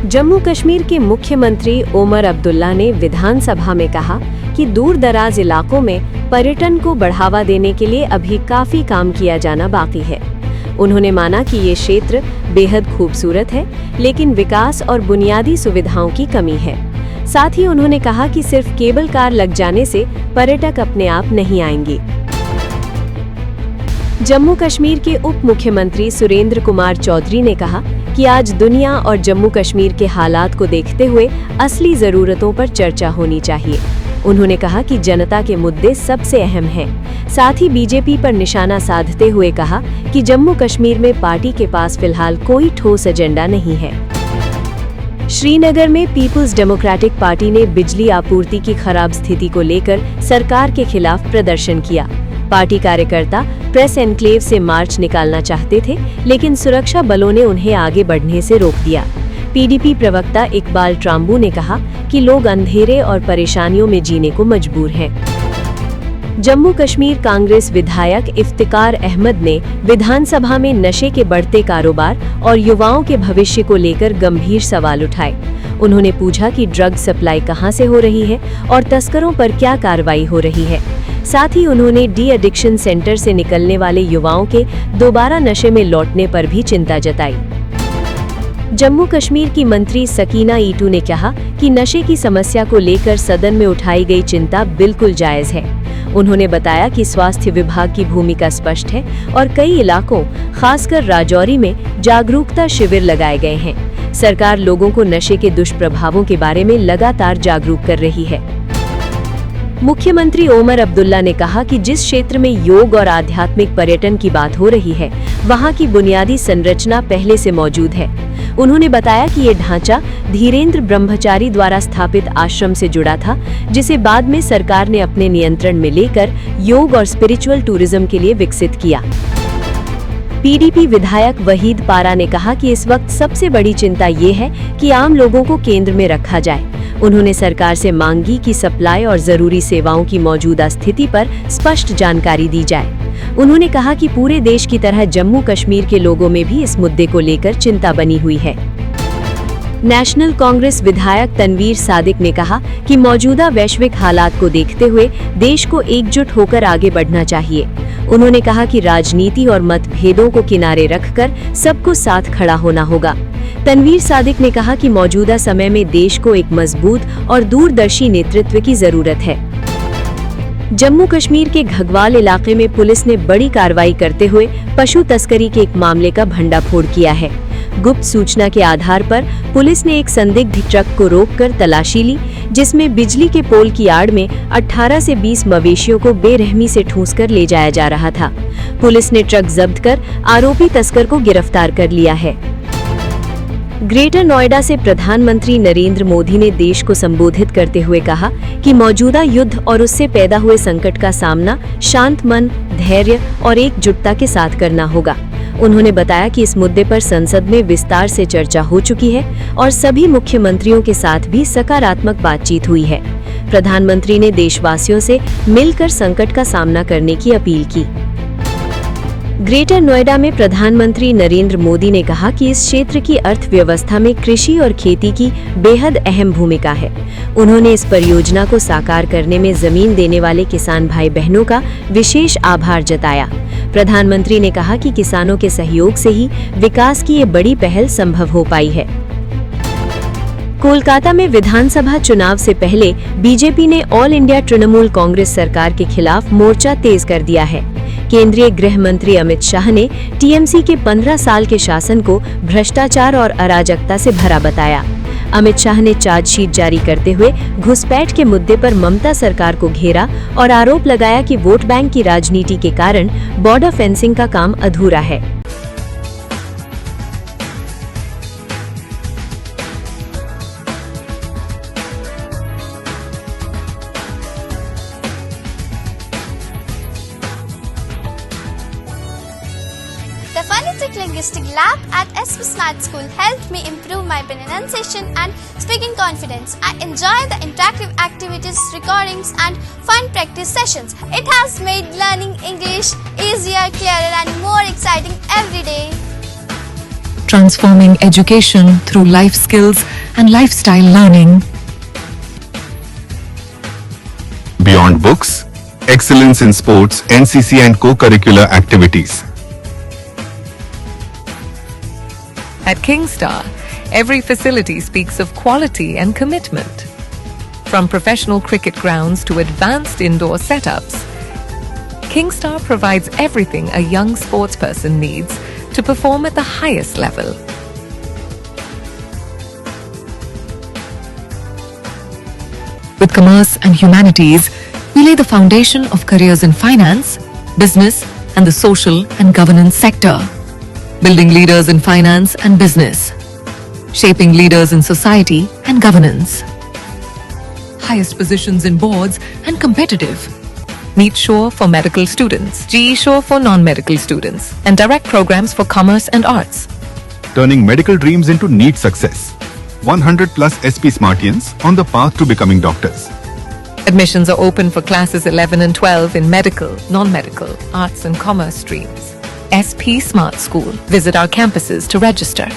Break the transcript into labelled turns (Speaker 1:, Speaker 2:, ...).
Speaker 1: जम्मू कश्मीर के मुख्यमंत्री ओमर अब्दुल्ला ने विधानसभा में कहा कि दूर दराज इलाकों में पर्यटन को बढ़ावा देने के लिए अभी काफी काम किया जाना बाकी है। उन्होंने माना कि ये क्षेत्र बेहद खूबसूरत है, लेकिन विकास और बुनियादी सुविधाओं की कमी है। साथ ही उन्होंने कहा कि सिर्फ केबल कार लग जाने से पर्यटक अपने आप नहीं आएंगे। जम्मू कश्मीर के उप मुख्यमंत्री सुरेंद्र कुमार चौधरी ने कहा कि आज दुनिया और जम्मू कश्मीर के हालात को देखते हुए असली जरूरतों पर चर्चा होनी चाहिए। उन्होंने कहा कि जनता के मुद्दे सबसे अहम हैं। साथ ही बीजेपी पर निशाना साधते हुए कहा कि जम्मू कश्मीर में पार्टी के पास फिलहाल कोई ठोस एजेंडा नहीं है। श्रीनगर में पीपुल्स डेमोक्रेटिक पार्टी ने बिजली आपूर्ति की खराब स्थिति को लेकर सरकार के खिलाफ प्रदर्शन किया। पार्टी कार्यकर्ता प्रेस एनक्लेव से मार्च निकालना चाहते थे, लेकिन सुरक्षा बलों ने उन्हें आगे बढ़ने से रोक दिया। पीडीपी प्रवक्ता इकबाल ट्राम्बू ने कहा कि लोग अंधेरे और परेशानियों में जीने को मजबूर हैं। जम्मू कश्मीर कांग्रेस विधायक इफ्तिकार अहमद ने विधानसभा में नशे के बढ़ते कारोबार और युवाओं के भविष्य को लेकर गंभीर सवाल उठाए। उन्होंने पूछा कि ड्रग सप्लाई कहां से हो रही है और तस्करों पर क्या कार्रवाई हो रही है। साथ ही उन्होंने डी एडिक्शन सेंटर से निकलने वाले युवाओं के दोबारा नशे में लौटने पर भी चिंता जताई। जम्मू कश्मीर की मंत्री सकीना ईटू ने कहा कि नशे की समस्या को लेकर सदन में उठाई गई चिंता बिल्कुल जायज है। उन्होंने बताया कि स्वास्थ्य विभाग की भूमिका स्पष्ट है और कई इलाकों, खासकर राजौरी में जागरूकता शिविर लगाए गए हैं। सरकार लोगों को नशे के दुष्प्रभावों के बारे में लगातार जागरूक कर रही है। मुख्यमंत्री ओमर अब्दुल्ला ने कहा कि जिस क्षेत्र में योग और आध्यात्मिक पर्यटन की बात हो रही है, वहां की बुनियादी संरचना पहले से मौजूद है। उन्होंने बताया कि ये ढांचा धीरेन्द्र ब्रह्मचारी द्वारा स्थापित आश्रम से जुड़ा था, जिसे बाद में सरकार ने अपने नियंत्रण में लेकर योग और स्पिरिचुअल टूरिज्म के लिए विकसित किया। पीडीपी विधायक वहीद पारा ने कहा कि इस वक्त सबसे बड़ी चिंता ये है कि आम लोगों को केंद्र में रखा जाए। उन्होंने सरकार से मांग की कि सप्लाई और जरूरी सेवाओं की मौजूदा स्थिति पर स्पष्ट जानकारी दी जाए। उन्होंने कहा कि पूरे देश की तरह जम्मू कश्मीर के लोगों में भी इस मुद्दे को लेकर चिंता बनी हुई है। नेशनल कांग्रेस विधायक तनवीर सादिक ने कहा कि मौजूदा वैश्विक हालात को देखते हुए देश को एकजुट होकर आगे बढ़ना चाहिए। उन्होंने कहा कि राजनीति और मतभेदों को किनारे रखकर सबको साथ खड़ा होना होगा। तनवीर सादिक ने कहा कि मौजूदा समय में देश को एक मजबूत और दूरदर्शी नेतृत्व की जरूरत है। जम्मू कश्मीर के घगवाल इलाके में पुलिस ने बड़ी कार्रवाई करते हुए पशु तस्करी के एक मामले का भंडाफोड़ किया है। गुप्त सूचना के आधार पर पुलिस ने एक संदिग्ध ट्रक को रोककर तलाशी ली, जिसमें बिजली के पोल की आड़ में 18 से 20 मवेशियों को बेरहमी से ठूंसकर ले जाया जा रहा था। पुलिस ने ट्रक जब्त कर आरोपी तस्कर को गिरफ्तार कर लिया है। ग्रेटर नोएडा से प्रधानमंत्री नरेंद्र मोदी ने देश को संबोधित करते हुए कहा कि मौजूदा युद्ध और उससे पैदा हुए संकट का सामना शांत मन, धैर्य और एकजुटता के साथ करना होगा। उन्होंने बताया कि इस मुद्दे पर संसद में विस्तार से चर्चा हो चुकी है और सभी मुख्यमंत्रियों के साथ भी सकारात्मक बातचीत हुई है। प्रधानमंत्री ने देशवासियों से मिलकर संकट का सामना करने की अपील की। ग्रेटर नोएडा में प्रधानमंत्री नरेंद्र मोदी ने कहा कि इस क्षेत्र की अर्थव्यवस्था में कृषि और खेती की बेहद अहम भूमिका है। उन्होंने इस परियोजना को साकार करने में जमीन देने वाले किसान भाई बहनों का विशेष आभार जताया। प्रधानमंत्री ने कहा कि किसानों के सहयोग से ही विकास की ये बड़ी पहल संभव हो पाई है। कोलकाता में विधानसभा चुनाव से पहले बीजेपी ने ऑल इंडिया तृणमूल कांग्रेस सरकार के खिलाफ मोर्चा तेज कर दिया है। केंद्रीय गृह मंत्री अमित शाह ने टीएमसी के 15 साल के शासन को भ्रष्टाचार और अराजकता से भरा बताया। अमित शाह ने चार्जशीट जारी करते हुए घुसपैठ के मुद्दे पर ममता सरकार को घेरा और आरोप लगाया कि वोट बैंक की राजनीति के कारण बॉर्डर फेंसिंग का काम अधूरा है।
Speaker 2: The Phonetic Linguistic Lab at SBS Night School helped me improve my pronunciation and speaking confidence. I enjoy the interactive activities, recordings and fun practice sessions. It has made learning English easier, clearer and more exciting every day.
Speaker 3: transforming education through life skills and lifestyle learning.
Speaker 4: Beyond books, excellence in sports, NCC and co-curricular activities.
Speaker 3: At Kingstar, every facility speaks of quality and commitment. From professional cricket grounds to advanced indoor setups, Kingstar provides everything a young sportsperson needs to perform at the highest level. With commerce and humanities, we lay the foundation of careers in finance, business, and the social and governance sector, building leaders in finance and business, shaping leaders in society and governance. Highest positions in boards and competitive. NEET Sure for medical students, GE Sure for non-medical students, and direct programs for commerce and arts.
Speaker 4: Turning medical dreams into NEET success. 100 plus SP Smartians on the path to becoming doctors.
Speaker 3: Admissions are open for classes 11 and 12 in medical, non-medical, arts and commerce streams. SP Smart School. Visit our campuses to register.